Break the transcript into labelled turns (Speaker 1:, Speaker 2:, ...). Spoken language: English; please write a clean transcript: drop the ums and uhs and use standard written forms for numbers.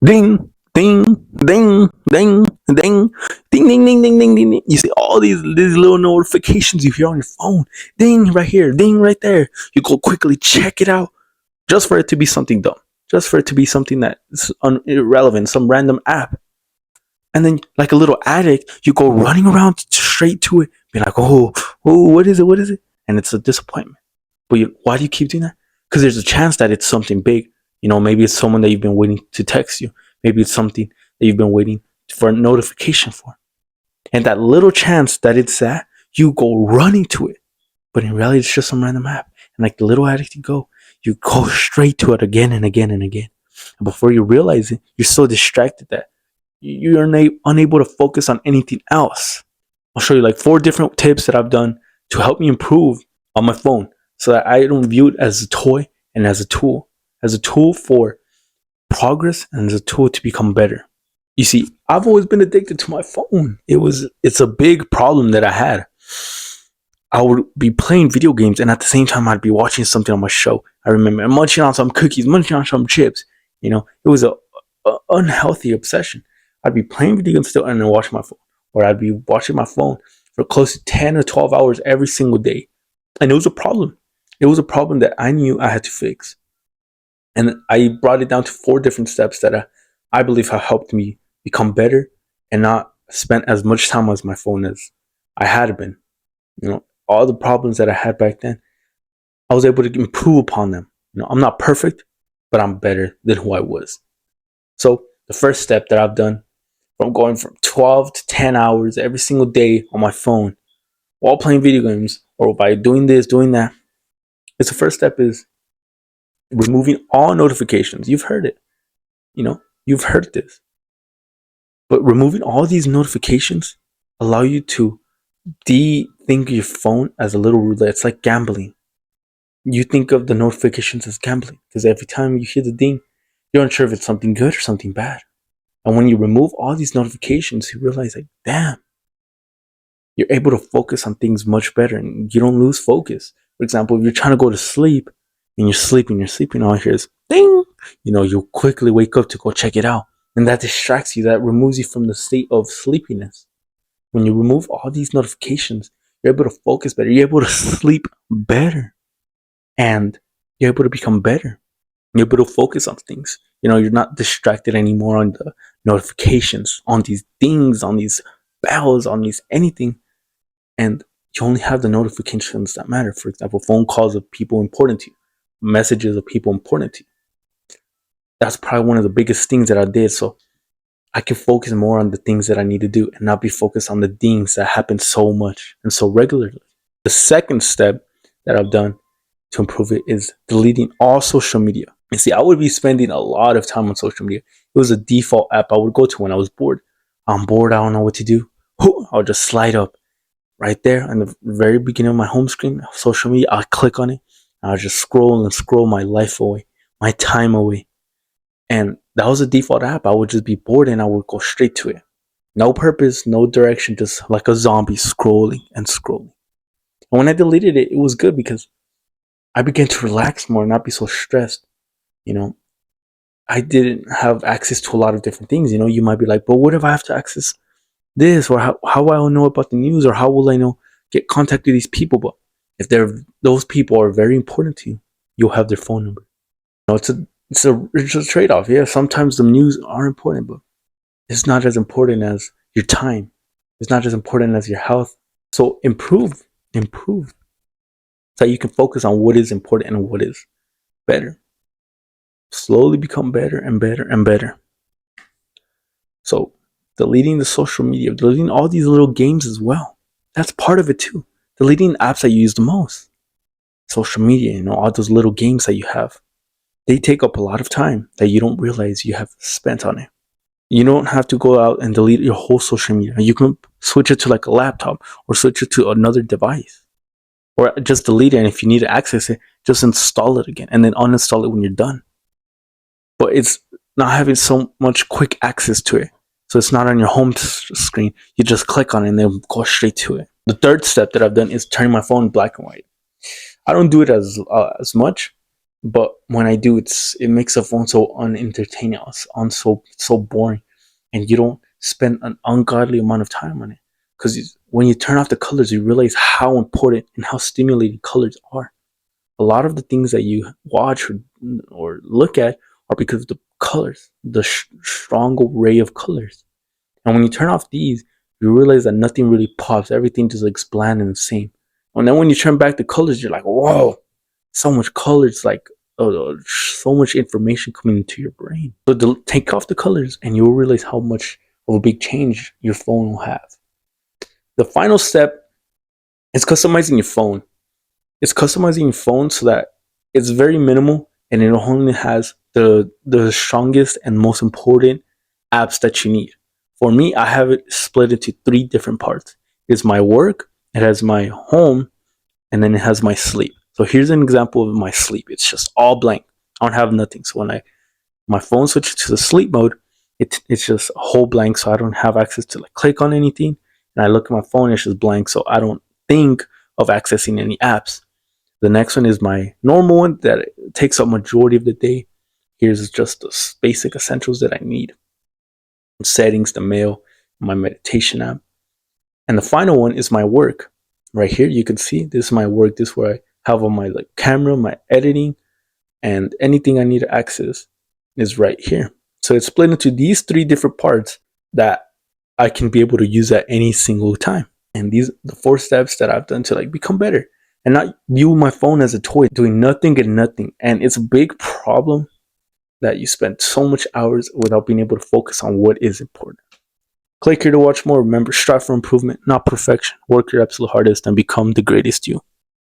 Speaker 1: Ding, ding, ding, ding, ding, ding, ding, ding, ding, ding, ding. You see all these little notifications you hear on your phone. Ding right here, ding right there. You go quickly check it out, just for it to be something dumb, just for it to be something that's irrelevant, some random app. And then, like a little addict, you go running around straight to it, be like, oh, what is it? What is it? And it's a disappointment. But why do you keep doing that? Because there's a chance that it's something big. Maybe it's someone that you've been waiting to text you. Maybe it's something that you've been waiting for a notification for. And that little chance that it's that, you go running to it. But in reality, it's just some random app. And like the little addict you go straight to it again and again and again. And before you realize it, you're so distracted that you're unable to focus on anything else. I'll show you like 4 different tips that I've done to help me improve on my phone so that I don't view it as a toy and as a tool for progress and as a tool to become better. You see, I've always been addicted to my phone. It's a big problem that I had. I would be playing video games and at the same time I'd be watching something on my show. I remember munching on some cookies, munching on some chips. It was a unhealthy obsession. I'd be playing video games still and then watching my phone. Or I'd be watching my phone for close to 10 or 12 hours every single day. And it was a problem. It was a problem that I knew I had to fix. And I brought it down to 4 different steps that I believe have helped me become better and not spend as much time on my phone as I had been. All the problems that I had back then, I was able to improve upon them. I'm not perfect, but I'm better than who I was. So the first step that I've done from going from 12 to 10 hours every single day on my phone while playing video games or by doing this, doing that, the first step is removing all notifications. You've heard it. You've heard this. But removing all these notifications allow you to think of your phone as a little roulette. It's like gambling. You think of the notifications as gambling because every time you hear the ding, you're unsure if it's something good or something bad. And when you remove all these notifications, you realize like, damn, you're able to focus on things much better and you don't lose focus. For example, if you're trying to go to sleep and you're sleeping, all you hear is ding. You'll quickly wake up to go check it out. And that distracts you, that removes you from the state of sleepiness. When you remove all these notifications, you're able to focus better. You're able to sleep better. And you're able to become better. You're able to focus on things. You're not distracted anymore on the notifications, on these things, on these bells, on these anything. And you only have the notifications that matter. For example, phone calls of people important to you, messages of people important to you. That's probably one of the biggest things that I did. So I can focus more on the things that I need to do and not be focused on the things that happen so much and so regularly. The second step that I've done to improve it is deleting all social media. You see, I would be spending a lot of time on social media. It was a default app I would go to when I was bored. I'm bored, I don't know what to do. I'll just slide up right there on the very beginning of my home screen, social media. I'll click on it. I'll just scroll and scroll my life away, my time away. And that was a default app. I would just be bored and I would go straight to it. No purpose, no direction, just like a zombie scrolling and scrolling. And when I deleted it, it was good because I began to relax more and not be so stressed. I didn't have access to a lot of different things. You might be like, but what if I have to access this? Or how will I know about the news? Or how will I get contact with these people? But if those people are very important to you, you'll have their phone number. It's a trade-off. Yeah, sometimes the news are important, but it's not as important as your time. It's not as important as your health. So improve. So you can focus on what is important and what is better. Slowly become better and better and better. So deleting the social media, deleting all these little games as well. That's part of it too. Deleting apps that you use the most. Social media, all those little games that you have. They take up a lot of time that you don't realize you have spent on it. You don't have to go out and delete your whole social media. You can switch it to like a laptop or switch it to another device. Or just delete it, and if you need to access it, just install it again and then uninstall it when you're done. But it's not having so much quick access to it. So it's not on your home screen. You just click on it and then go straight to it. The third step that I've done is turning my phone black and white. I don't do it as much, But when I do, it makes the phone so unentertaining, so boring, and you don't spend an ungodly amount of time on it. Because when you turn off the colors, you realize how important and how stimulating colors are. A lot of the things that you watch or look at are because of the colors, the strong array of colors. And when you turn off these, you realize that nothing really pops. Everything just looks bland and the same. And then when you turn back the colors, you're like, whoa, so much colors, like so much information coming into your brain. So take off the colors and you'll realize how much of a big change your phone will have. The final step is customizing your phone. It's customizing your phone so that it's very minimal and it only has the strongest and most important apps that you need. For me, I have it split into 3 different parts. It's my work, it has my home, and then it has my sleep. So here's an example of my sleep. It's just all blank. I don't have nothing. So when my phone switches to the sleep mode, it's just a whole blank. So I don't have access to like click on anything. And I look at my phone, it's just blank. So I don't think of accessing any apps. The next one is my normal one that takes up majority of the day. Here's just the basic essentials that I need. Settings, the mail, my meditation app. And the final one is my work. Right here, you can see this is my work. This is where I have all my like camera, my editing, and anything I need to access is right here. So it's split into these 3 different parts that I can be able to use at any single time. And these the 4 steps that I've done to like become better and not view my phone as a toy, doing nothing and nothing. And it's a big problem that you spend so much hours without being able to focus on what is important. Click here to watch more. Remember, strive for improvement, not perfection. Work your absolute hardest and become the greatest you.